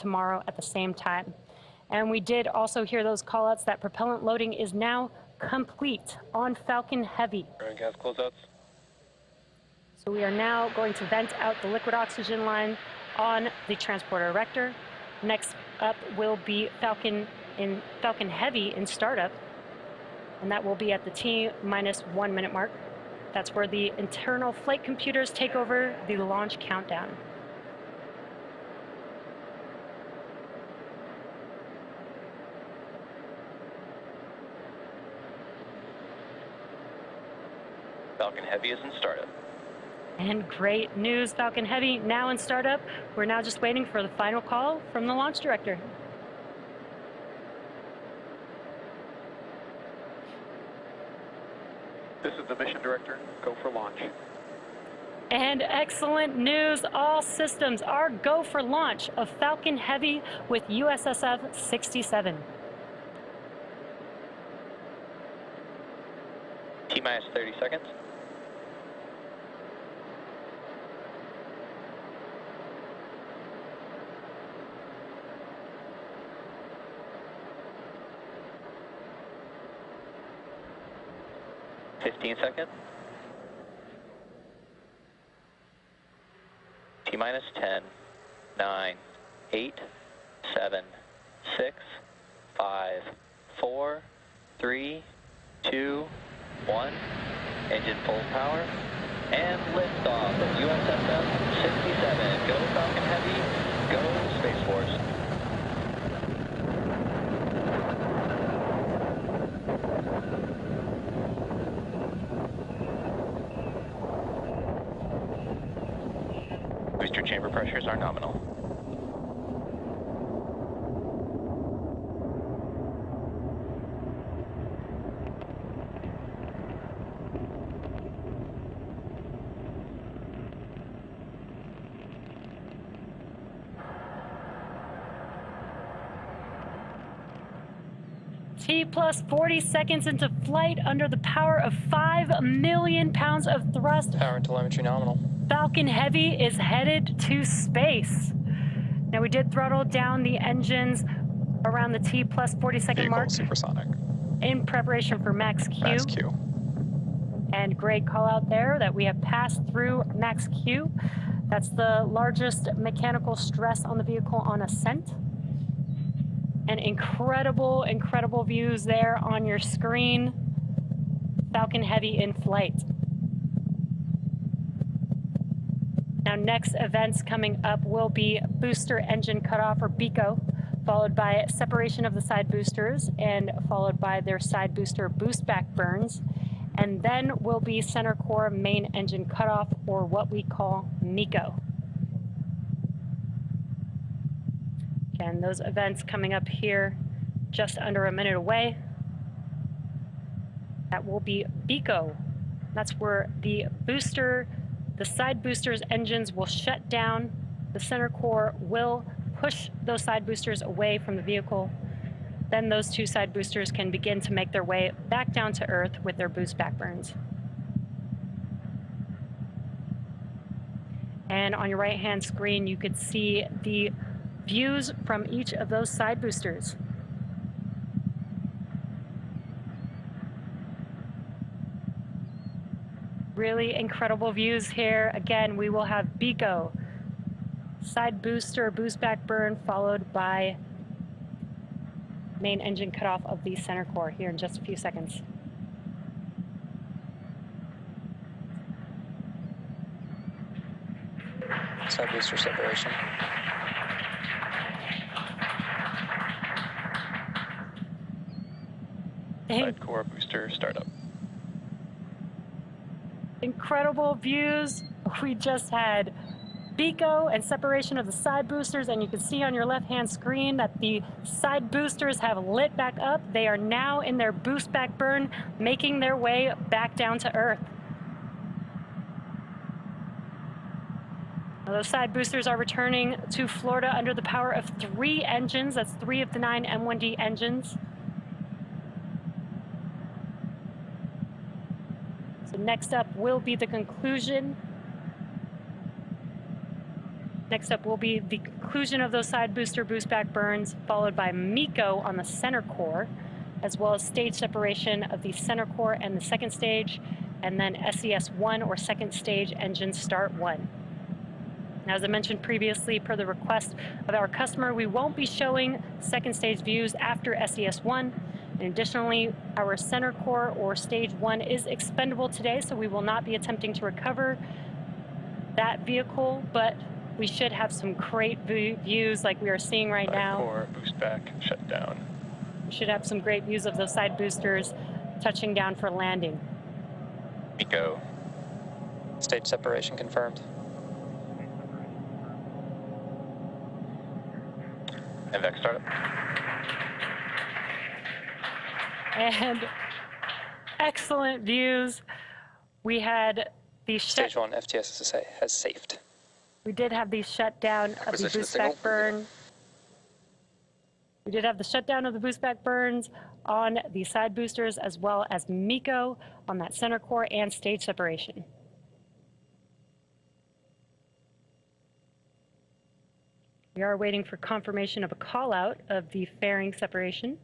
tomorrow at the same time. And we did also hear those callouts that propellant loading is now complete on Falcon Heavy. Burn gas closeouts. So we are now going to vent out the liquid oxygen line on the transporter erector. Next up will be Falcon Heavy in startup, and that will be at the T-1 minute mark. That's where the internal flight computers take over the launch countdown. Falcon Heavy is in startup. And great news, Falcon Heavy now in startup. We're now just waiting for the final call from the launch director. This is the mission director. Go for launch. And excellent news, all systems are go for launch of Falcon Heavy with USSF 67. T-minus 30 seconds. Seconds. T-minus 10, 9, 8, 7, 6, 5, 4, 3, 2, 1. Engine full power. And liftoff of USSF 67. Go Falcon Heavy. Go Space Force. Booster chamber pressures are nominal. T plus 40 seconds into flight under the power of 5 million pounds of thrust. Power and telemetry nominal. Falcon Heavy is headed to space. Now we did throttle down the engines around the T plus 40 second Vehicle mark supersonic. in preparation for Max Q. Max Q. And great call out there that we have passed through Max Q. That's the largest mechanical stress on the vehicle on ascent. And incredible, incredible views there on your screen. Falcon Heavy in flight. Now next events coming up will be booster engine cutoff or BECO, followed by separation of the side boosters and followed by their side booster boost back burns. And then will be center core main engine cutoff, or what we call MECO. Again, those events coming up here just under a minute away. That will be BECO. That's where the side boosters engines will shut down. The center core will push those side boosters away from the vehicle. Then those two side boosters can begin to make their way back down to Earth with their boost back burns. And on your right-hand screen, you could see the views from each of those side boosters. Really incredible views here. Again, we will have BECO, side booster, boost back burn, followed by main engine cutoff of the center core here in just a few seconds. Side booster separation. Side core booster startup. Incredible views. We just had BECO and separation of the side boosters, and you can see on your left-hand screen that the side boosters have lit back up. They are now in their boost back burn, making their way back down to Earth. Now, those side boosters are returning to Florida under the power of 3 engines. That's 3 of the 9 M1D engines. So next up will be the conclusion Next up will be the conclusion of those side booster boost back burns, followed by MECO on the center core, as well as stage separation of the center core and the second stage, and then SES-1 or second stage engine start 1. Now, as I mentioned previously, per the request of our customer, we won't be showing second stage views after SES-1. And additionally, our center core or stage 1 is expendable today, so we will not be attempting to recover that vehicle, but we should have some great views like we are seeing right now. Core, boost back, shut down. We should have some great views of those side boosters touching down for landing. MECO. Stage separation confirmed. NVAC startup. And excellent views. We had the Stage 1 FTS has safed. We did have the shutdown of the boost back burn. We did have the shutdown of the boost back burns on the side boosters, as well as MECO on that center core and stage separation. We are waiting for confirmation of a call out of the fairing separation.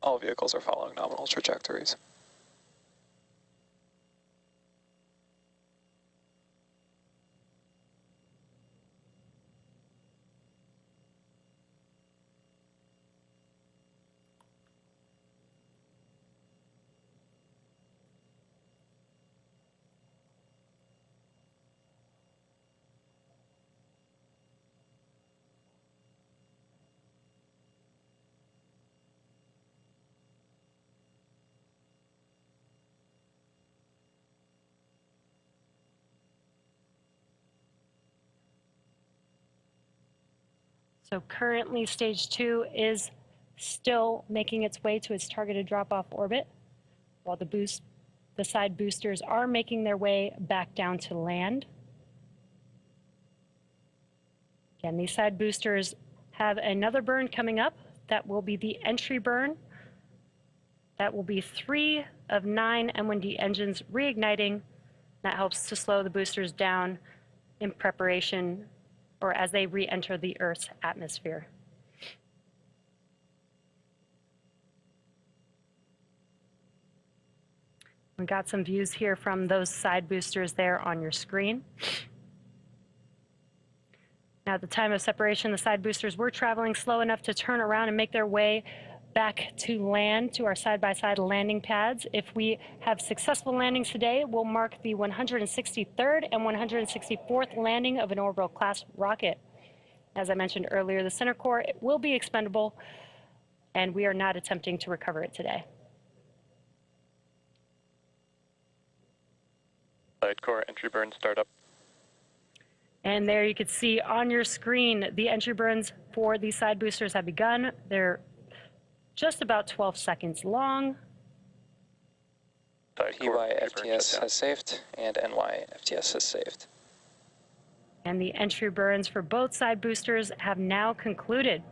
All vehicles are following nominal trajectories. So currently stage 2 is still making its way to its targeted drop-off orbit, while the side boosters are making their way back down to land. Again, these side boosters have another burn coming up. That will be the entry burn. That will be 3 of 9 M1D engines reigniting. That helps to slow the boosters down in preparation or as they re-enter the Earth's atmosphere. We got some views here from those side boosters there on your screen. Now, at the time of separation, the side boosters were traveling slow enough to turn around and make their way back to land, to our side-by-side landing pads. If we have successful landings today, we'll mark the 163rd and 164th landing of an orbital-class rocket. As I mentioned earlier, the center core will be expendable, and we are not attempting to recover it today. Side core entry burn startup. And there you can see on your screen, the entry burns for these side boosters have begun. They're just about 12 seconds long. PY FTS has saved and NY FTS has saved. And the entry burns for both side boosters have now concluded.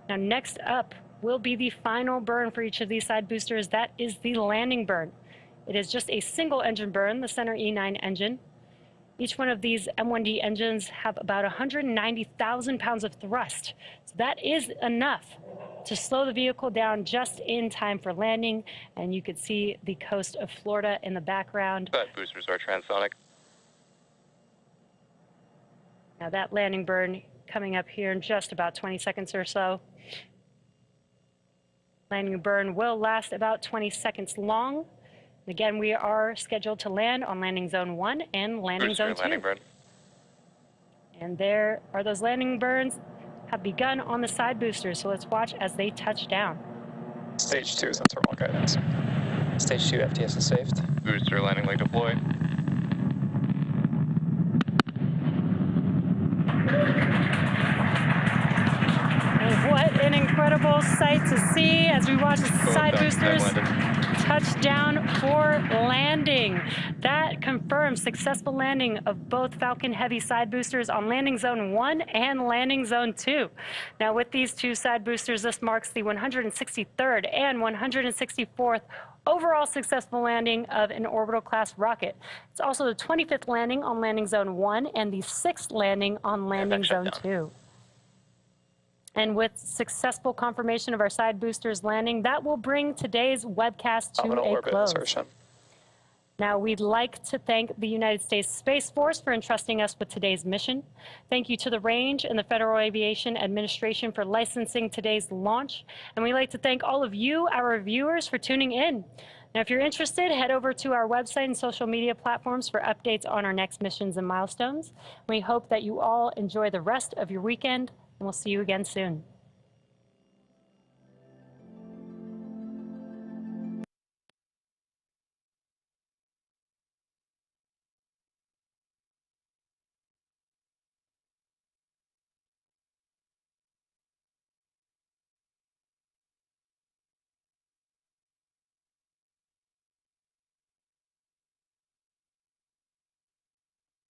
Now next up will be the final burn for each of these side boosters. That is the landing burn. It is just a single engine burn, the center E9 engine. Each one of these M1D engines have about 190,000 pounds of thrust. So that is enough to slow the vehicle down just in time for landing. And you could see the coast of Florida in the background. Side boosters are transonic. Now that landing burn coming up here in just about 20 seconds or so. Landing burn will last about 20 seconds long. Again, we are scheduled to land on landing zone 1 and landing zone 2. Landing burn. And there are those landing burns have begun on the side boosters. So let's watch as they touch down. Stage 2 is on thermal guidance. Stage 2 FTS is saved. Booster landing leg deployed. And what an incredible sight to see as we watch the side boosters touch down for landing. That confirms successful landing of both Falcon Heavy side boosters on landing zone 1 and landing zone 2. Now with these two side boosters, this marks the 163rd and 164th overall successful landing of an orbital class rocket. It's also the 25th landing on Landing Zone 1 and the 6th landing on Landing Zone 2. And with successful confirmation of our side boosters landing, that will bring today's webcast to a close. Insertion. Now, we'd like to thank the United States Space Force for entrusting us with today's mission. Thank you to the Range and the Federal Aviation Administration for licensing today's launch. And we'd like to thank all of you, our viewers, for tuning in. Now, if you're interested, head over to our website and social media platforms for updates on our next missions and milestones. We hope that you all enjoy the rest of your weekend, and we'll see you again soon.